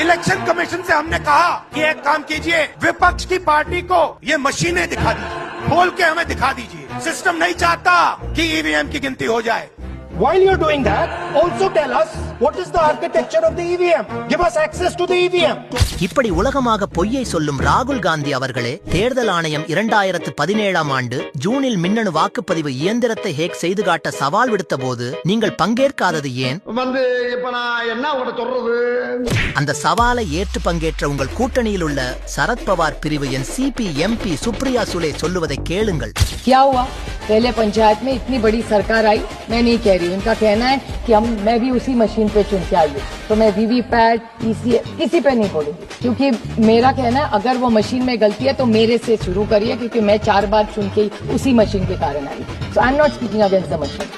Election commission से हमने कहा कि एक काम कीजिए, विपक्ष की पार्टी को ये मशीनें दिखा दीजिए, खोल के हमें दिखा दीजिए। सिस्टम नहीं चाहता कि ईवीएम की गिनती हो जाए। While you're doing that, also tell us what is the architecture of the EVM. Give us access to the EVM. இப்படி உலகமாக பொய்யை சொல்லும் ராகுல் காந்தி அவர்களே, தேர்தல் ஆணையம் 2017 ஆண்டு ஜூனில் மின்னணு வாக்குப்பதிவு இயந்திரத்தை ஹேக் செய்து காட்ட சவால் விடுத்த போது நீங்கள் பங்கேற்காதது ஏன்? இப்ப நான் என்ன சொல்றது? அந்த சவாலை ஏற்று பங்கேற்ற உங்கள் கூட்டணியில் உள்ள சரத்பவார் பிரிவு என் சிபி எம்பி சுப்ரியா சுலே சொல்லுவதை கேளுங்கள். क्या हुआ? पहले पंचायत में इतनी बड़ी सरकार आई, मैं नहीं कह रही हूँ, इनका कहना है कि मैं भी उसी मशीन पे चुन के आई हूँ, तो मैं वीवीपैट किसी पे नहीं बोलूंगी, क्योंकि मेरा कहना है अगर वो मशीन में गलती है तो मेरे से शुरू करिए, क्योंकि मैं 4 बार चुन के उसी मशीन के कारण आई. So I'm not speaking against the machine.